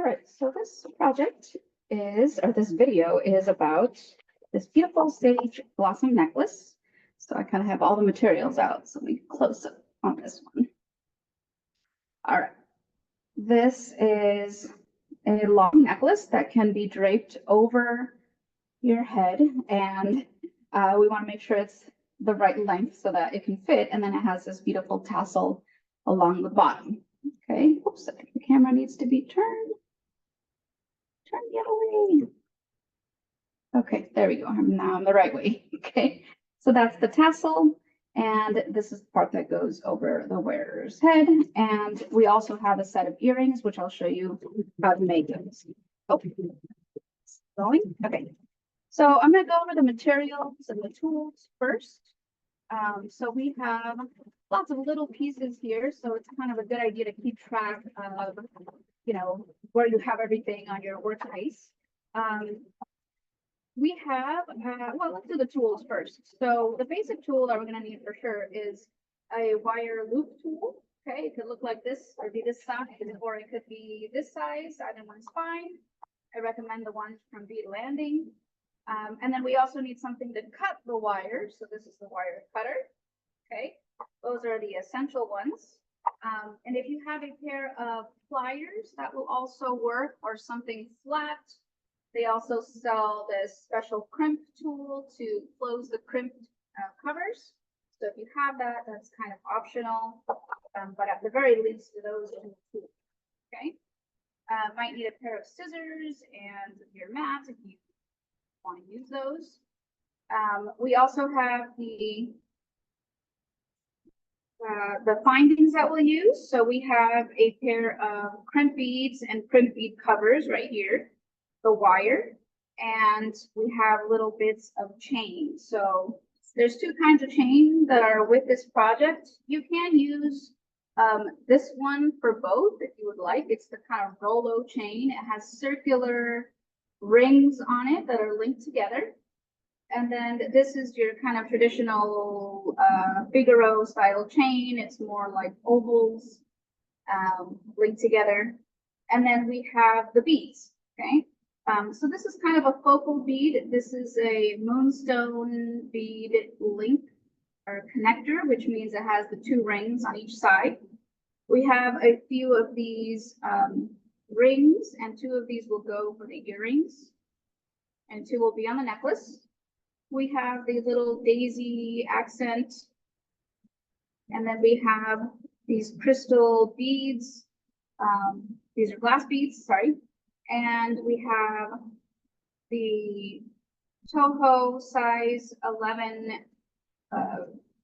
All right, so this project or this video is about this beautiful sage blossom necklace. So I kind of have all the materials out, so we close up on this one. All right, this is a long necklace that can be draped over your head, and we want to make sure it's the right length so that it can fit, and then it has this beautiful tassel along the bottom. Okay, oops, I think the camera needs to be turned. Turn the other way. Okay, there we go. Now I'm the right way. Okay, so that's the tassel, and this is the part that goes over the wearer's head. And we also have a set of earrings, which I'll show you how to make those. Okay, going. Okay, so I'm going to go over the materials and the tools first. So we have lots of little pieces here, so it's kind of a good idea to keep track of, where you have everything on your workspace. We have, well, let's do the tools first. So the basic tool that we're going to need for sure is a wire loop tool. Okay, it could look like this or be this size, or it could be this size. Either one's fine. I recommend the ones from Bead Landing. And then we also need something to cut the wire. So this is the wire cutter. Okay, those are the essential ones. And if you have a pair of pliers, that will also work, or something flat. They also sell this special crimp tool to close the crimped covers. So if you have that, that's kind of optional. But at the very least, those are the tools. Okay. Might need a pair of scissors and your mat if you want to use those. We also have the findings that we'll use. So we have a pair of crimp beads and crimp bead covers right here, the wire, and we have little bits of chain. So there's two kinds of chain that are with this project. You can use this one for both if you would like. It's the kind of Rolo chain. It has circular rings on it that are linked together. And then this is your kind of traditional Figaro style chain. It's more like ovals linked together. And then we have the beads, okay? So this is kind of a focal bead. This is a Moonstone bead link or connector, which means it has the two rings on each side. We have a few of these rings, and two of these will go for the earrings, and two will be on the necklace. We have the little daisy accent, and then we have these crystal beads. These are glass beads, sorry. And we have the Toho size 11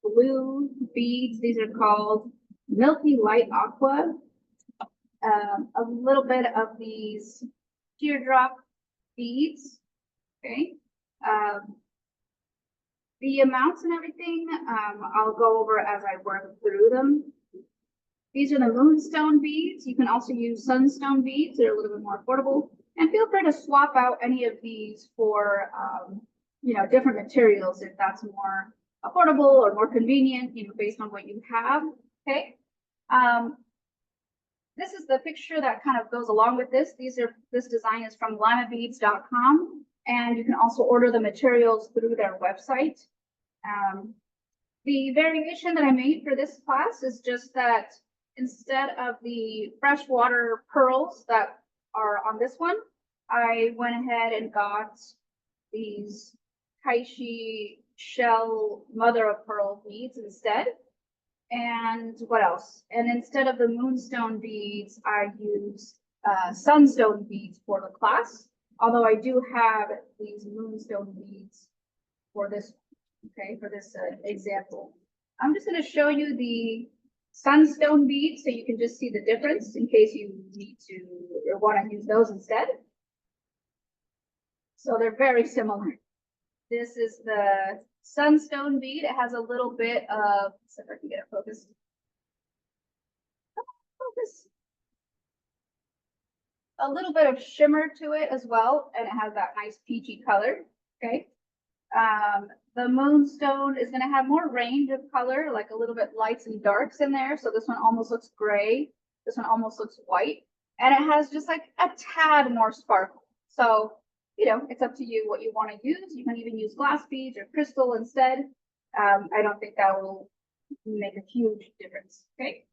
blue beads. These are called Milky Light Aqua. A little bit of these teardrop beads, okay? The amounts and everything, I'll go over as I work through them. These are the Moonstone beads. You can also use Sunstone beads. They're a little bit more affordable. And feel free to swap out any of these for, different materials if that's more affordable or more convenient, based on what you have, okay? This is the picture that kind of goes along with this. This design is from limabeads.com, and you can also order the materials through their website. The variation that I made for this class is just that instead of the freshwater pearls that are on this one, I went ahead and got these Taishi shell mother of pearl beads instead. And what else? And instead of the Moonstone beads, I used Sunstone beads for the class. Although I do have these Moonstone beads for this, okay, for this example. I'm just going to show you the Sunstone beads so you can just see the difference in case you need to or want to use those instead. So they're very similar. This is the Sunstone bead. It has a little bit of, let's see if I can get it focused. Focus. A little bit of shimmer to it as well, and it has that nice peachy color. Okay. The Moonstone is going to have more range of color, like a little bit lights and darks in there. So this one almost looks gray. This one almost looks white. and it has just like a tad more sparkle. So, you know, it's up to you what you want to use. You can even use glass beads or crystal instead. I don't think that will make a huge difference, okay?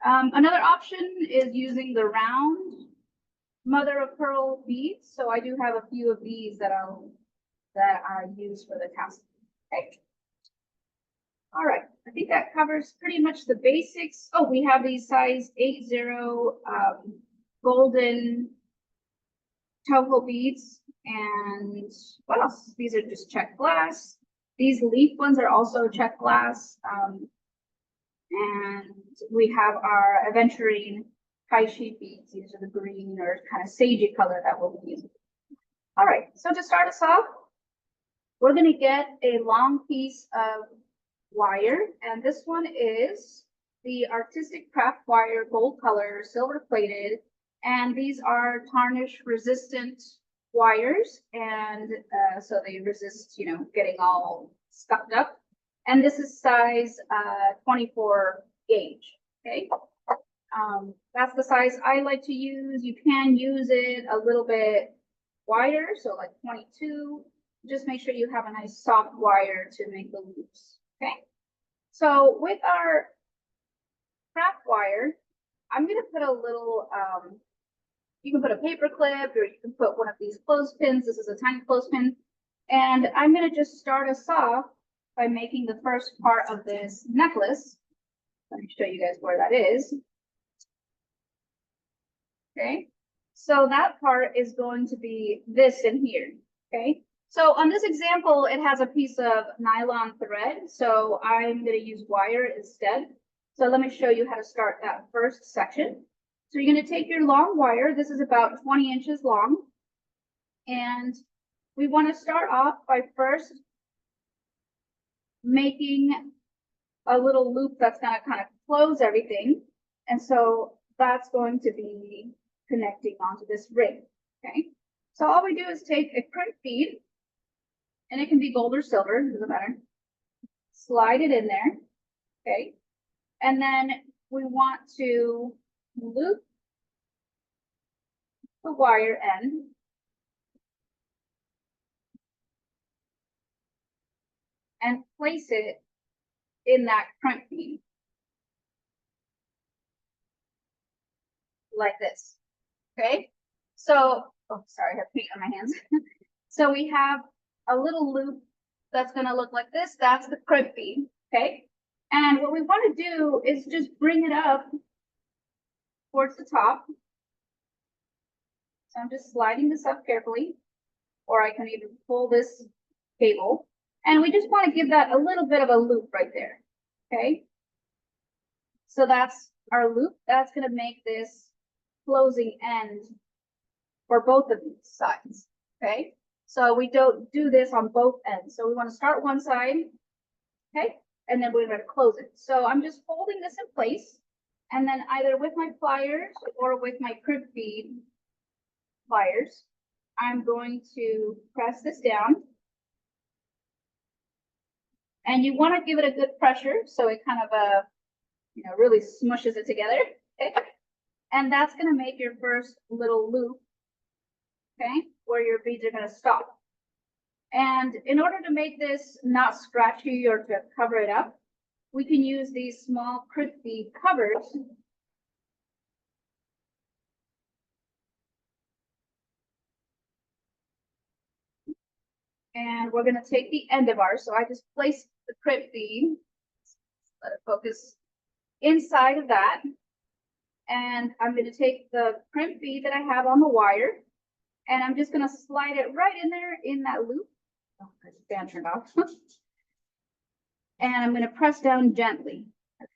Another option is using the round mother of pearl beads. So I do have a few of these that I use for the casting. Okay. All right, I think that covers pretty much the basics. Oh, we have these size 8-0 golden Toho beads. And what else? These are just check glass. These leaf ones are also check glass. And we have our aventurine high sheet beads. These are the green or kind of sagey color that we'll be using. All right, so to start us off, we're going to get a long piece of wire, and this one is the Artistic Craft Wire Gold Color Silver Plated, and these are tarnish resistant wires, and so they resist, you know, getting all scuffed up. And this is size 24 gauge, okay? That's the size I like to use. You can use it a little bit wider, so like 22. Just make sure you have a nice soft wire to make the loops, okay? So with our craft wire, I'm gonna put a little, you can put a paper clip or you can put one of these clothespins. This is a tiny clothespin. And I'm gonna just start us off by making the first part of this necklace. Let me show you guys where that is. Okay, so that part is going to be this in here, okay? So on this example, it has a piece of nylon thread, so I'm going to use wire instead. So let me show you how to start that first section. So you're going to take your long wire. This is about 20 inches long. And we want to start off by first making a little loop that's going to kind of close everything. And so that's going to be connecting onto this ring, okay? So all we do is take a crimp bead, and it can be gold or silver, doesn't matter. Slide it in there, okay? And then we want to loop the wire end and place it in that crimp bead, like this, okay? So, oh, sorry, I have paint on my hands. So we have a little loop that's going to look like this. That's the crimp bead, okay? And what we want to do is just bring it up towards the top. So I'm just sliding this up carefully, or I can even pull this cable. And we just want to give that a little bit of a loop right there, okay? So that's our loop. That's going to make this closing end for both of these sides, okay? So we don't do this on both ends. So we want to start one side, okay? And then we're going to close it. So I'm just holding this in place, and then either with my pliers or with my crimp bead pliers, I'm going to press this down. And you want to give it a good pressure so it kind of you know, really smushes it together, okay? And that's going to make your first little loop, okay, where your beads are going to stop. And in order to make this not scratchy or to cover it up, we can use these small crimp bead covers. And we're going to take the end of ours. So I just place the crimp bead, let it focus inside of that. And I'm going to take the crimp bead that I have on the wire, and I'm just going to slide it right in there in that loop. Oh, the fan turned off. And I'm going to press down gently,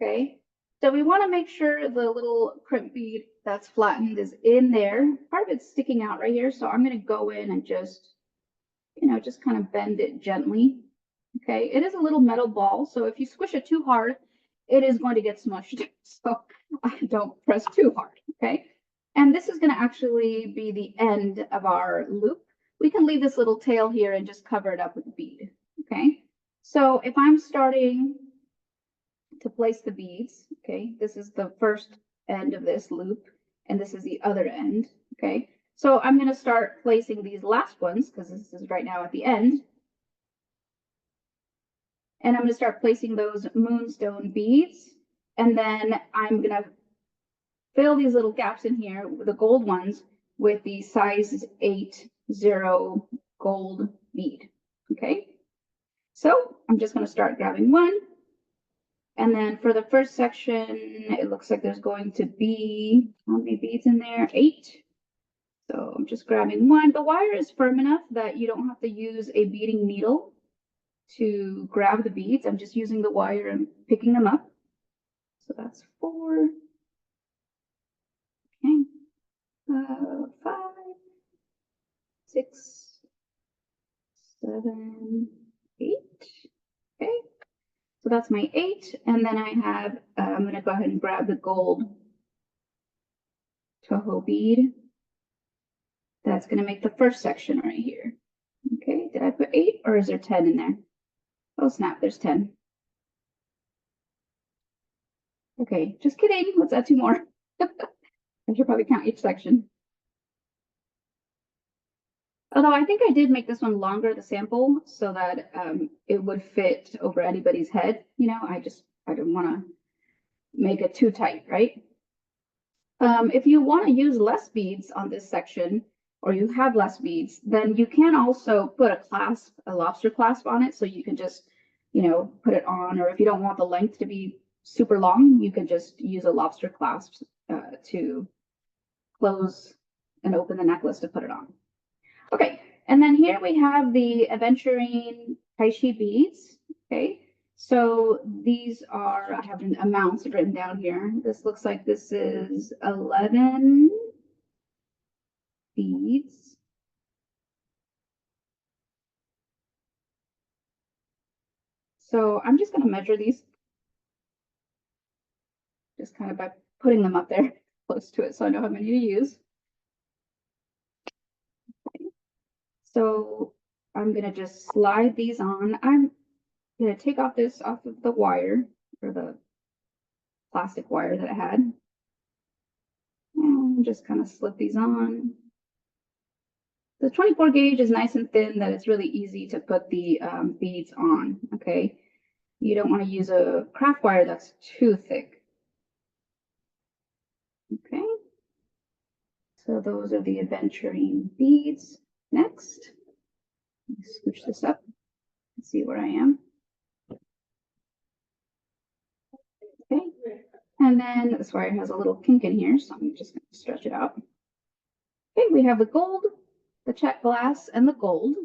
okay? So we want to make sure the little crimp bead that's flattened is in there. Part of it's sticking out right here, so I'm going to go in and just, you know, just kind of bend it gently, okay? It is a little metal ball, so if you squish it too hard, it is going to get smushed. So don't press too hard, okay? And this is going to actually be the end of our loop. We can leave this little tail here and just cover it up with a bead, okay? So if I'm starting to place the beads, okay, this is the first end of this loop. and this is the other end, okay? So I'm gonna start placing these last ones, because this is right now at the end. And I'm gonna start placing those moonstone beads, and then I'm gonna fill these little gaps in here, the gold ones, with the size 8 0 gold bead, okay? So I'm just gonna start grabbing one. And then for the first section, it looks like there's going to be, how many beads in there? 8. So I'm just grabbing one. The wire is firm enough that you don't have to use a beading needle to grab the beads. I'm just using the wire and picking them up. So that's 4. Okay. 5, 6, 7, 8. Okay. So that's my 8. And then I have, I'm going to go ahead and grab the gold Toho bead. That's going to make the first section right here. Okay. Did I put 8 or is there 10 in there? Oh, snap. There's 10. Okay. Just kidding. Let's add 2 more. I should probably count each section. Although I think I did make this one longer, the sample, so that it would fit over anybody's head. You know, I didn't want to make it too tight, right? If you want to use less beads on this section, or you have less beads, then you can also put a clasp, a lobster clasp on it, so you can just, you know, put it on, or if you don't want the length to be super long, you can just use a lobster clasp to close and open the necklace to put it on. Okay, and then here we have the aventurine Taishi beads. Okay, so these are, I have amounts written down here. This looks like this is 11 beads. So I'm just going to measure these just kind of by putting them up there close to it so I know how many to use. Okay. So I'm going to just slide these on. I'm going to take off this off of the wire, or the plastic wire that I had. And just kind of slip these on. The 24 gauge is nice and thin that it's really easy to put the beads on, okay? You don't want to use a craft wire that's too thick. Okay, so those are the aventurine beads. Next, scooch this up and see where I am. Okay, and then this wire has a little kink in here, so I'm just going to stretch it out. Okay, we have the gold, the check glass, and the gold.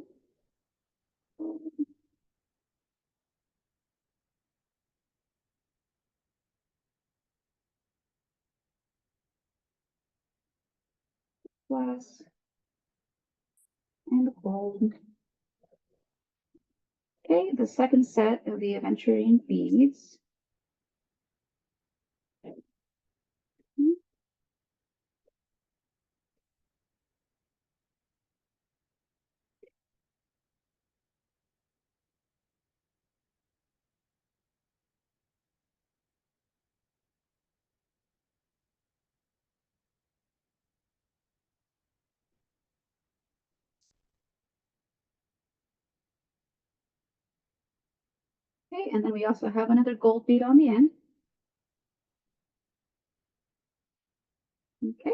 Glass and the gold. Okay, the second set of the aventurine beads. Okay, and then we also have another gold bead on the end. Okay, I'm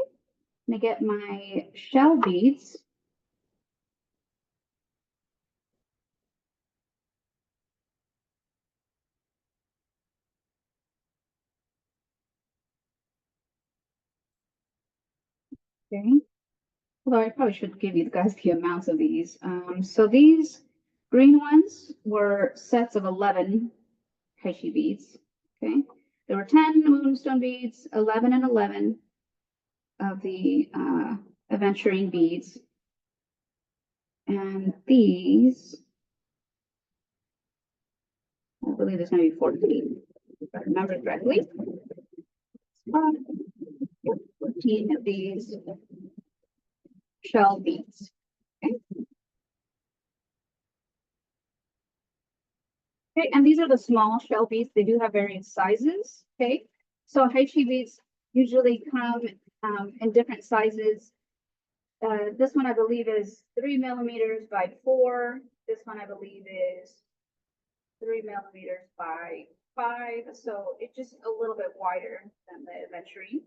gonna get my shell beads. Okay, although I probably should give you guys the amounts of these. So these green ones were sets of 11 Kaishi beads. Okay, there were 10 moonstone beads, 11 and 11 of the aventurine beads. And these, I believe there's going to be 14, if I remember correctly. 14 of these shell beads. Okay. Okay, and these are the small shell beads. They do have various sizes. Okay, so Haichi beads usually come in different sizes. This one I believe is 3 millimeters by 4. This one I believe is 3 millimeters by 5. So it's just a little bit wider than the aventurine.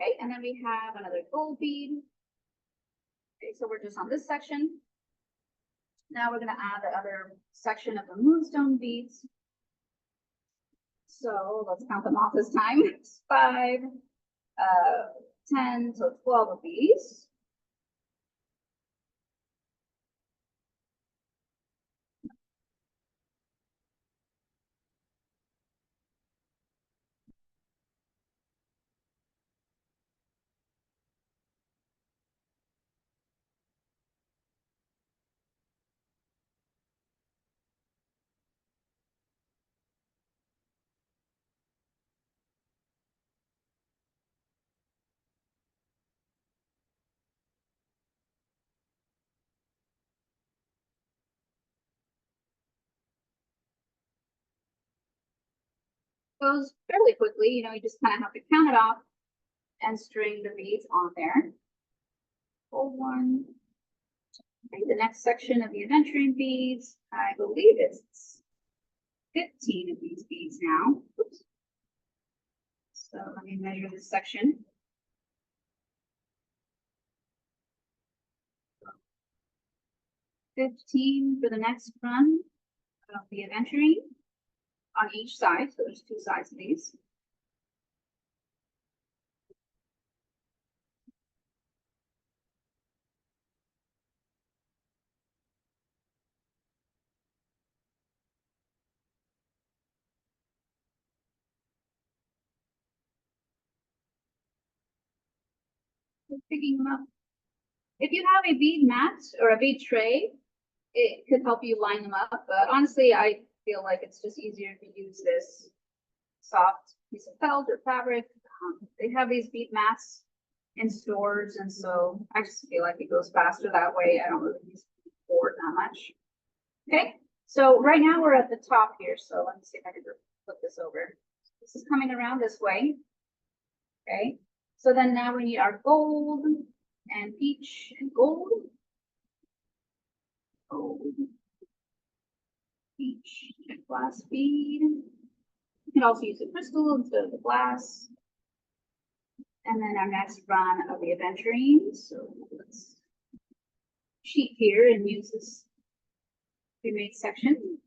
Okay, and then we have another gold bead. Okay, so we're just on this section. Now we're going to add the other section of the moonstone beads. So let's count them off this time. It's 5, 10, so 12 of these. Goes fairly quickly, you know, you just kind of have to count it off and string the beads on there. Full one. Okay, the next section of the aventurine beads, I believe it's 15 of these beads now. Oops. So let me measure this section. 15 for the next run of the aventurine on each side. So there's 2 sides of these. Just picking them up. If you have a bead mat or a bead tray, it could help you line them up. But honestly, I feel like it's just easier to use this soft piece of felt or fabric. They have these bead mats in stores, and so I just feel like it goes faster that way. I don't really use the board that much. Okay, so right now we're at the top here, so let me see if I can flip this over. This is coming around this way. Okay, so then now we need our gold and peach and gold. Gold, peach, and glass bead. You can also use a crystal instead of the glass. And then our next run of the aventurine. So let's sheet here and use this pre-made section.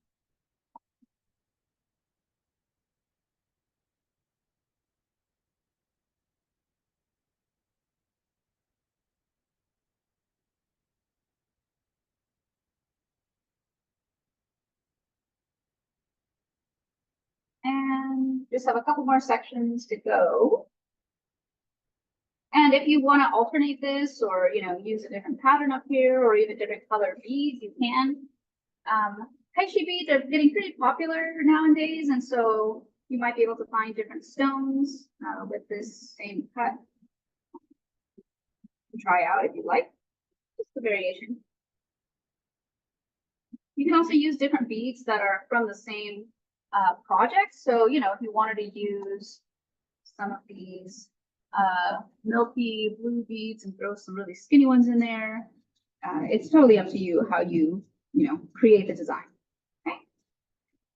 And just have a couple more sections to go. And if you want to alternate this or, you know, use a different pattern up here or even different color beads, you can. Kaishi beads are getting pretty popular nowadays, and so you might be able to find different stones with this same cut. Try out if you like, just the variation. You can also use different beads that are from the same project. So, you know, if you wanted to use some of these milky blue beads and throw some really skinny ones in there, it's totally up to you how you know, create the design. Okay.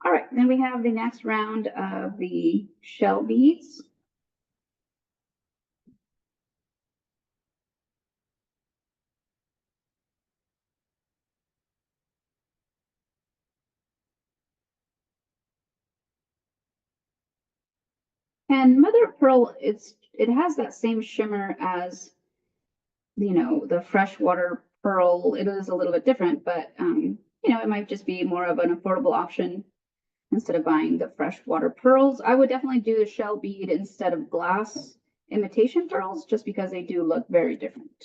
All right, then we have the next round of the shell beads. And mother of pearl, it has that same shimmer as, you know, the freshwater pearl. It is a little bit different, but you know, it might just be more of an affordable option instead of buying the freshwater pearls. I would definitely do the shell bead instead of glass imitation pearls, just because they do look very different.